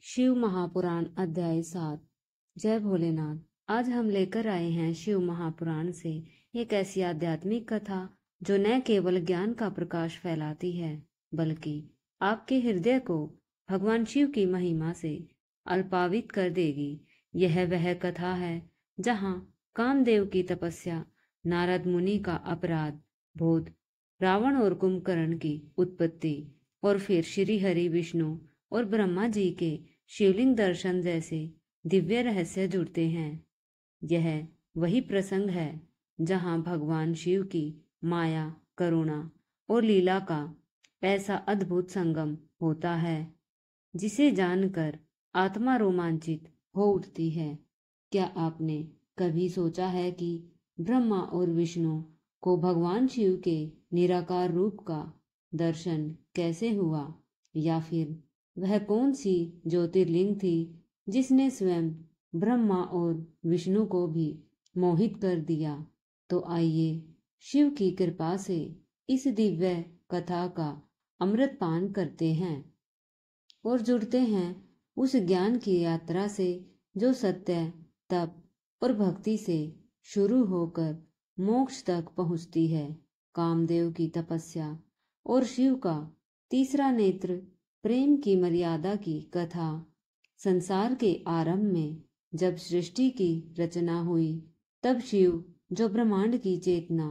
शिव महापुराण अध्याय 7। जय भोलेनाथ। आज हम लेकर आए हैं शिव महापुराण से एक ऐसी आध्यात्मिक कथा जो न केवल ज्ञान का प्रकाश फैलाती है बल्कि आपके हृदय को भगवान शिव की महिमा से अल्पावित कर देगी। यह वह कथा है जहाँ कामदेव की तपस्या, नारद मुनि का अपराध बोध, रावण और कुंभकर्ण की उत्पत्ति और फिर श्री हरि विष्णु और ब्रह्मा जी के शिवलिंग दर्शन जैसे दिव्य रहस्य जुड़ते हैं। यह वही प्रसंग है जहां भगवान शिव की माया, करुणा और लीला का ऐसा अद्भुत संगम होता है जिसे जानकर आत्मा रोमांचित हो उठती है। क्या आपने कभी सोचा है कि ब्रह्मा और विष्णु को भगवान शिव के निराकार रूप का दर्शन कैसे हुआ, या फिर वह कौन सी ज्योतिर्लिंग थी जिसने स्वयं ब्रह्मा और विष्णु को भी मोहित कर दिया? तो आइए शिव की कृपा से इस दिव्य कथा का अमृत पान करते हैं और जुड़ते हैं उस ज्ञान की यात्रा से जो सत्य, तप और भक्ति से शुरू होकर मोक्ष तक पहुंचती है। कामदेव की तपस्या और शिव का तीसरा नेत्र, प्रेम की मर्यादा की कथा। संसार के आरंभ में जब सृष्टि की रचना हुई तब शिव, जो ब्रह्मांड की चेतना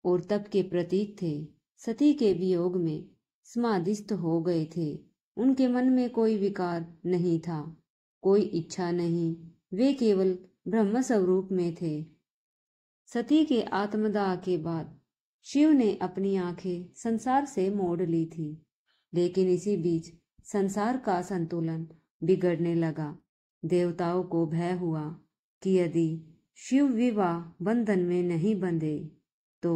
और तप के प्रतीक थे, सती के वियोग में समाधिस्थ हो गए थे। उनके मन में कोई विकार नहीं था, कोई इच्छा नहीं, वे केवल ब्रह्म स्वरूप में थे। सती के आत्मदाह के बाद शिव ने अपनी आंखें संसार से मोड़ ली थी, लेकिन इसी बीच संसार का संतुलन बिगड़ने लगा। देवताओं को भय हुआ कि यदि शिव विवाह बंधन में नहीं बंधे तो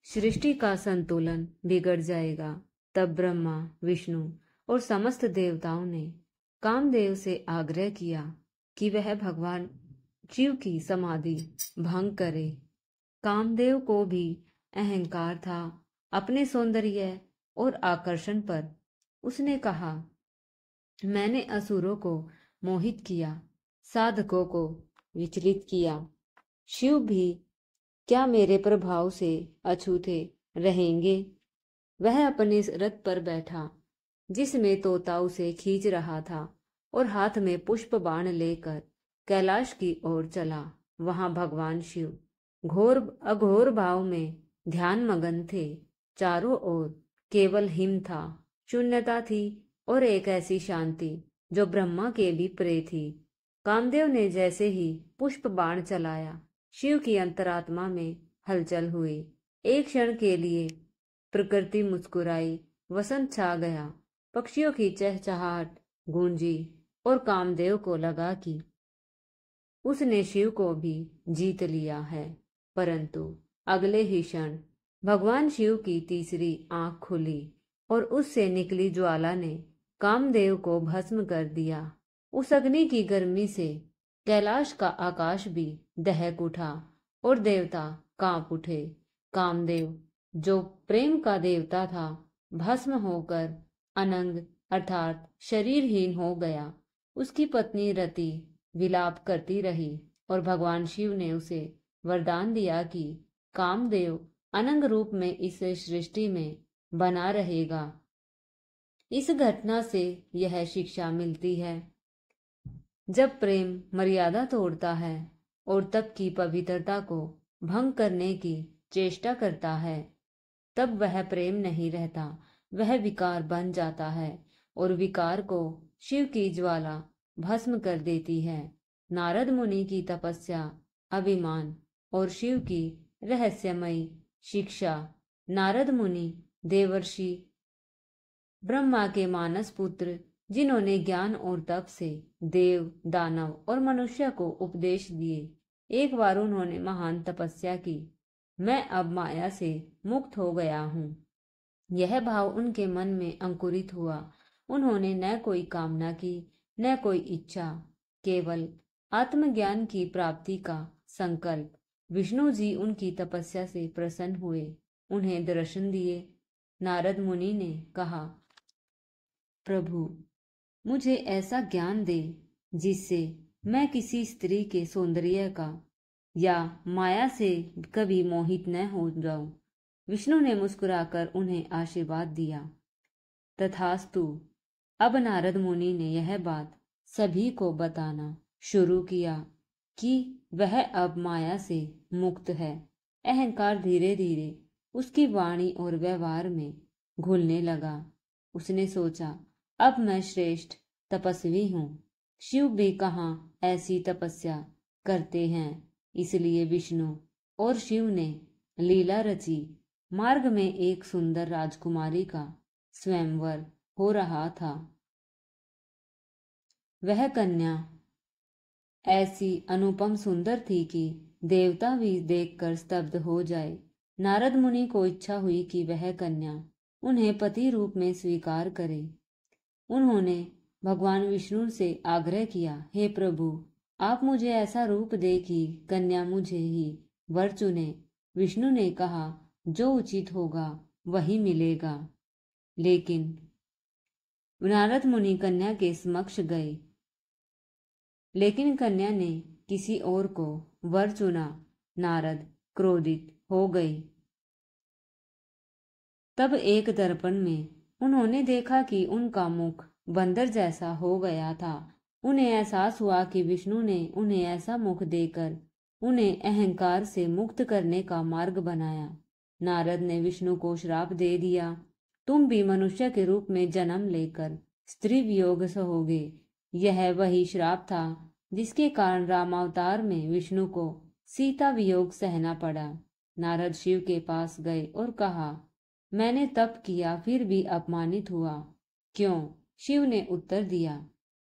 सृष्टि का संतुलन बिगड़ जाएगा। तब ब्रह्मा, विष्णु और समस्त देवताओं ने कामदेव से आग्रह किया कि वह भगवान शिव की समाधि भंग करे। कामदेव को भी अहंकार था अपने सौंदर्य और आकर्षण पर। उसने कहा, मैंने असुरों को मोहित किया, साधकों को विचलित किया, शिव भी क्या मेरे प्रभाव से अछूते रहेंगे? वह अपने रथ पर बैठा जिसमें तोता उसे खींच रहा था और हाथ में पुष्प बाण लेकर कैलाश की ओर चला। वहां भगवान शिव घोर अघोर भाव में ध्यान मगन थे। चारों ओर केवल हिम था, शून्यता थी और एक ऐसी शांति जो ब्रह्मा के भी प्रिय थी। कामदेव ने जैसे ही पुष्प बाण चलाया, शिव की अंतरात्मा में हलचल हुई। एक क्षण के लिए प्रकृति मुस्कुराई, वसंत छा गया, पक्षियों की चहचहाहट गूंजी और कामदेव को लगा कि उसने शिव को भी जीत लिया है। परंतु अगले ही क्षण भगवान शिव की तीसरी आंख खुली और उससे निकली ज्वाला ने कामदेव को भस्म कर दिया। उस अग्नि की गर्मी से कैलाश का आकाश भी दहक उठा और देवता कांप उठे। कामदेव, जो प्रेम का देवता था, भस्म होकर अनंग अर्थात शरीरहीन हो गया। उसकी पत्नी रति विलाप करती रही और भगवान शिव ने उसे वरदान दिया कि कामदेव अनंग रूप में इस सृष्टि में बना रहेगा। इस घटना से यह शिक्षा मिलती है, जब प्रेम मर्यादा तोड़ता है और तप की पवित्रता को भंग करने की चेष्टा करता है, तब वह प्रेम नहीं रहता, वह विकार बन जाता है और विकार को शिव की ज्वाला भस्म कर देती है। नारद मुनि की तपस्या, अभिमान और शिव की रहस्यमयी शिक्षा। नारद मुनि देवर्षि ब्रह्मा के मानस पुत्र, जिन्होंने ज्ञान और तप से देव, दानव और मनुष्य को उपदेश दिए। एक बार उन्होंने महान तपस्या की, मैं अब माया से मुक्त हो गया हूँ। यह भाव उनके मन में अंकुरित हुआ। उन्होंने न कोई कामना की, न कोई इच्छा, केवल आत्मज्ञान की प्राप्ति का संकल्प। विष्णु जी उनकी तपस्या से प्रसन्न हुए, उन्हें दर्शन दिए। नारद मुनि ने कहा, प्रभु, मुझे ऐसा ज्ञान दे जिससे मैं किसी स्त्री के सौंदर्य का या माया से कभी मोहित न हो जाऊं। विष्णु ने मुस्कुराकर उन्हें आशीर्वाद दिया। तथास्तु। अब नारद मुनि ने यह बात सभी को बताना शुरू किया कि वह अब माया से मुक्त है। अहंकार धीरे धीरे उसकी वाणी और व्यवहार में घुलने लगा। उसने सोचा, अब मैं श्रेष्ठ तपस्वी हूँ। शिव भी कहाँ ऐसी तपस्या करते हैं। इसलिए विष्णु और शिव ने लीला रची। मार्ग में एक सुंदर राजकुमारी का स्वयंवर हो रहा था। वह कन्या ऐसी अनुपम सुंदर थी कि देवता भी देखकर स्तब्ध हो जाए। नारद मुनि को इच्छा हुई कि वह कन्या उन्हें पति रूप में स्वीकार करे। उन्होंने भगवान विष्णु से आग्रह किया, हे प्रभु, आप मुझे ऐसा रूप दे कि कन्या मुझे ही वर चुने। विष्णु ने कहा, जो उचित होगा वही मिलेगा। लेकिन नारद मुनि कन्या के समक्ष गए, लेकिन कन्या ने किसी और को वर चुना। नारद क्रोधित हो गए। तब एक दर्पण में उन्होंने देखा कि उनका मुख बंदर जैसा हो गया था। उन्हें एहसास हुआ कि विष्णु ने उन्हें ऐसा मुख देकर उन्हें अहंकार से मुक्त करने का मार्ग बनाया। नारद ने विष्णु को श्राप दे दिया, तुम भी मनुष्य के रूप में जन्म लेकर स्त्री वियोग सहोगे। यह वही श्राप था जिसके कारण रामावतार में विष्णु को सीता वियोग सहना पड़ा। नारद शिव के पास गए और कहा, मैंने तप किया फिर भी अपमानित हुआ, क्यों? शिव ने उत्तर दिया,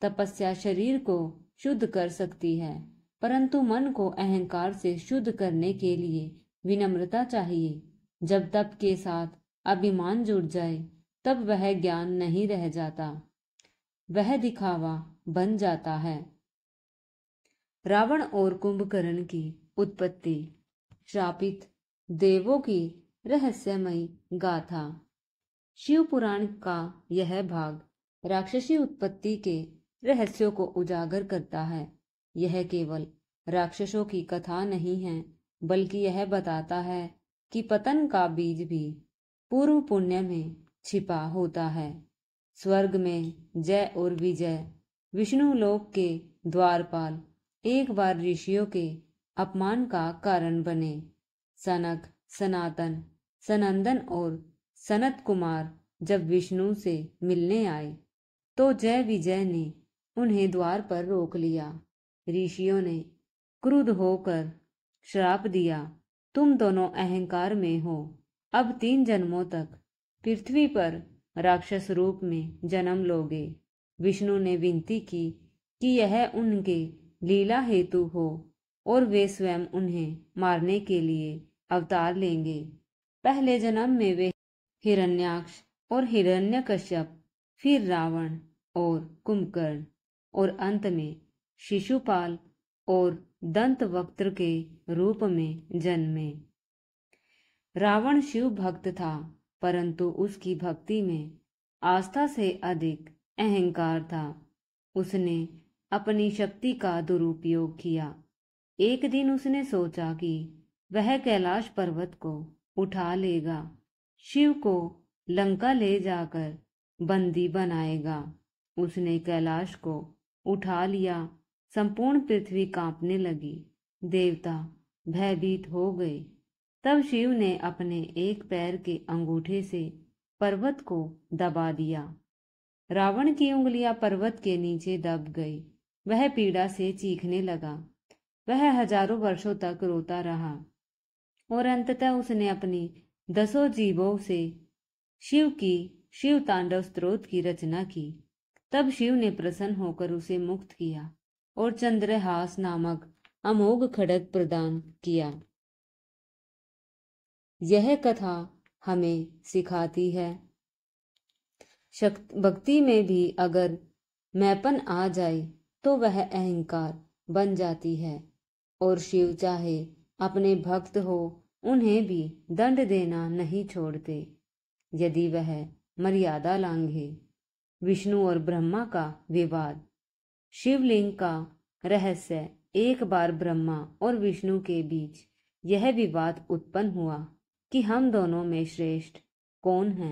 तपस्या शरीर को शुद्ध कर सकती है, परंतु मन को अहंकार से शुद्ध करने के लिए विनम्रता चाहिए। जब तप के साथ अभिमान जुड़ जाए तब वह ज्ञान नहीं रह जाता, वह दिखावा बन जाता है। रावण और कुंभकर्ण की उत्पत्ति। श्रापित देवों की रहस्यमयी गाथा। शिव पुराण का यह भाग राक्षसी उत्पत्ति के रहस्यों को उजागर करता है। यह केवल राक्षसों की कथा नहीं है, बल्कि यह बताता है कि पतन का बीज भी पूर्व पुण्य में छिपा होता है। स्वर्ग में जय और विजय। विष्णु लोक के द्वारपाल एक बार ऋषियों के अपमान का कारण बने। सनक, सनातन, सनंदन और सनत कुमार जब विष्णु से मिलने आए तो जय विजय ने उन्हें द्वार पर रोक लिया। ऋषियों ने क्रुद्ध होकर श्राप दिया, तुम दोनों अहंकार में हो, अब 3 जन्मों तक पृथ्वी पर राक्षस रूप में जन्म लोगे। विष्णु ने विनती की कि यह उनके लीला हेतु हो और वे स्वयं उन्हें मारने के लिए अवतार लेंगे। पहले जन्म में वे हिरण्याक्ष और हिरण्यकश्यप, फिर रावण और कुंभकर्ण और अंत में शिशुपाल और दंतवक्त्र के रूप में जन्मे। रावण शिव भक्त था, परंतु उसकी भक्ति में आस्था से अधिक अहंकार था। उसने अपनी शक्ति का दुरुपयोग किया। एक दिन उसने सोचा कि वह कैलाश पर्वत को उठा लेगा, शिव को लंका ले जाकर बंदी बनाएगा। उसने कैलाश को उठा लिया। संपूर्ण पृथ्वी कांपने लगी। देवता भयभीत हो गए। तब शिव ने अपने एक पैर के अंगूठे से पर्वत को दबा दिया। रावण की उंगलियां पर्वत के नीचे दब गई। वह पीड़ा से चीखने लगा। वह हजारों वर्षों तक रोता रहा और अंततः उसने अपनी 10 जीवों से शिव तांडव स्तोत्र की रचना की। तब शिव ने प्रसन्न होकर उसे मुक्त किया और चंद्रहास नामक अमोघ खड्ग प्रदान किया। यह कथा हमें सिखाती है, भक्ति में भी अगर मैंपन आ जाए तो वह अहंकार बन जाती है और शिव चाहे अपने भक्त हो उन्हें भी दंड देना नहीं छोड़ते यदि वह मर्यादा लांघे। विष्णु और ब्रह्मा का विवाद। शिवलिंग का रहस्य। एक बार ब्रह्मा और विष्णु के बीच यह विवाद उत्पन्न हुआ कि हम दोनों में श्रेष्ठ कौन है।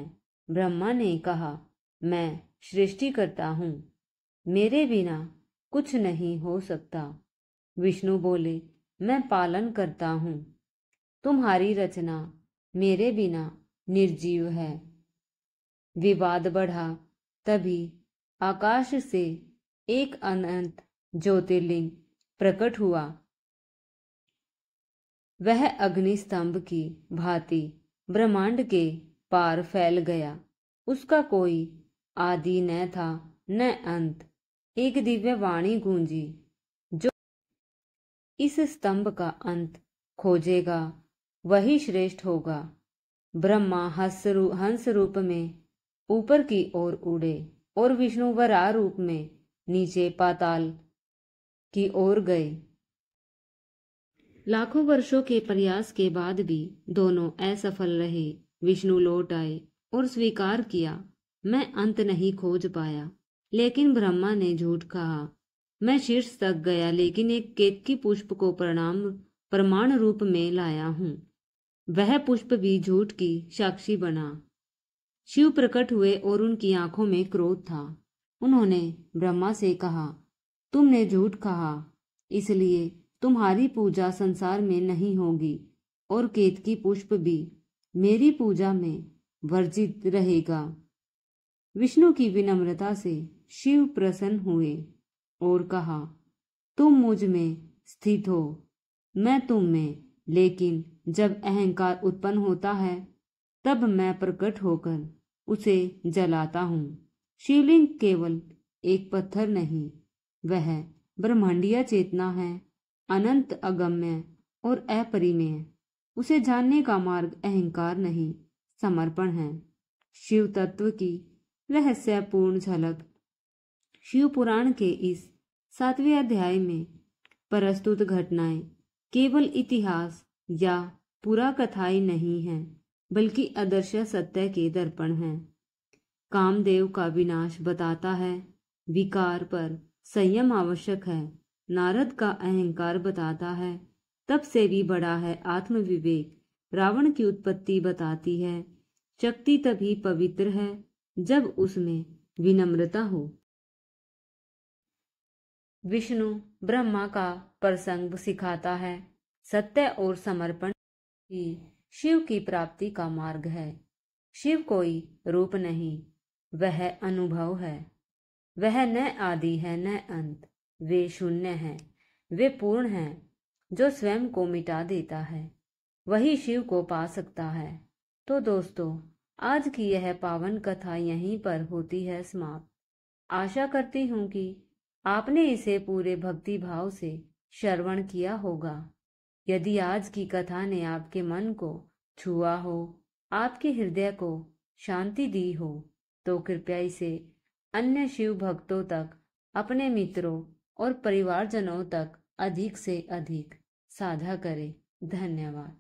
ब्रह्मा ने कहा, मैं सृष्टि करता हूँ, मेरे बिना कुछ नहीं हो सकता। विष्णु बोले, मैं पालन करता हूँ, तुम्हारी रचना मेरे बिना निर्जीव है। विवाद बढ़ा। तभी आकाश से एक अनंत ज्योतिर्लिंग प्रकट हुआ। वह अग्नि स्तंभ की भांति ब्रह्मांड के पार फैल गया। उसका कोई आदि न था न अंत। एक दिव्य वाणी गूंजी, जो इस स्तंभ का अंत खोजेगा वही श्रेष्ठ होगा। ब्रह्मा हंस रूप में ऊपर की ओर उड़े और विष्णु वराह रूप में नीचे पाताल की ओर गए। लाखों वर्षों के प्रयास के बाद भी दोनों असफल रहे। विष्णु लौट आए और स्वीकार किया, मैं अंत नहीं खोज पाया। लेकिन ब्रह्मा ने झूठ कहा, मैं शीर्ष तक गया लेकिन एक केतकी पुष्प को प्रमाण रूप में लाया हूं। वह पुष्प भी झूठ की साक्षी बना। शिव प्रकट हुए और उनकी आंखों में क्रोध था। उन्होंने ब्रह्मा से कहा, तुमने झूठ कहा, इसलिए तुम्हारी पूजा संसार में नहीं होगी और केतकी पुष्प भी मेरी पूजा में वर्जित रहेगा। विष्णु की विनम्रता से शिव प्रसन्न हुए और कहा, तुम मुझ में स्थित हो, मैं तुम में, लेकिन जब अहंकार उत्पन्न होता है तब मैं प्रकट होकर उसे जलाता हूँ। शिवलिंग केवल एक पत्थर नहीं, वह ब्रह्मांडीय चेतना है, अनंत, अगम्य और अपरिमेय। उसे जानने का मार्ग अहंकार नहीं, समर्पण है। शिव तत्व की रहस्यपूर्ण झलक। शिव पुराण के इस 7वें अध्याय में प्रस्तुत घटनाएं केवल इतिहास या पुरा कथाएं नहीं हैं, बल्कि आदर्श सत्य के दर्पण हैं। कामदेव का विनाश बताता है, विकार पर संयम आवश्यक है। नारद का अहंकार बताता है, तब से भी बड़ा है आत्मविवेक। रावण की उत्पत्ति बताती है, शक्ति तभी पवित्र है जब उसमें विनम्रता हो। विष्णु ब्रह्मा का प्रसंग सिखाता है, सत्य और समर्पण ही शिव की प्राप्ति का मार्ग है। शिव कोई रूप नहीं, वह अनुभव है। वह न आदि है न अंत, वे शून्य है, वे पूर्ण है। जो स्वयं को मिटा देता है वही शिव को पा सकता है। तो दोस्तों, आज की यह पावन कथा यहीं पर होती है समाप्त। आशा करती हूँ कि आपने इसे पूरे भक्ति भाव से श्रवण किया होगा। यदि आज की कथा ने आपके मन को छुआ हो, आपके हृदय को शांति दी हो, तो कृपया इसे अन्य शिव भक्तों तक, अपने मित्रों और परिवारजनों तक अधिक से अधिक साझा करें। धन्यवाद।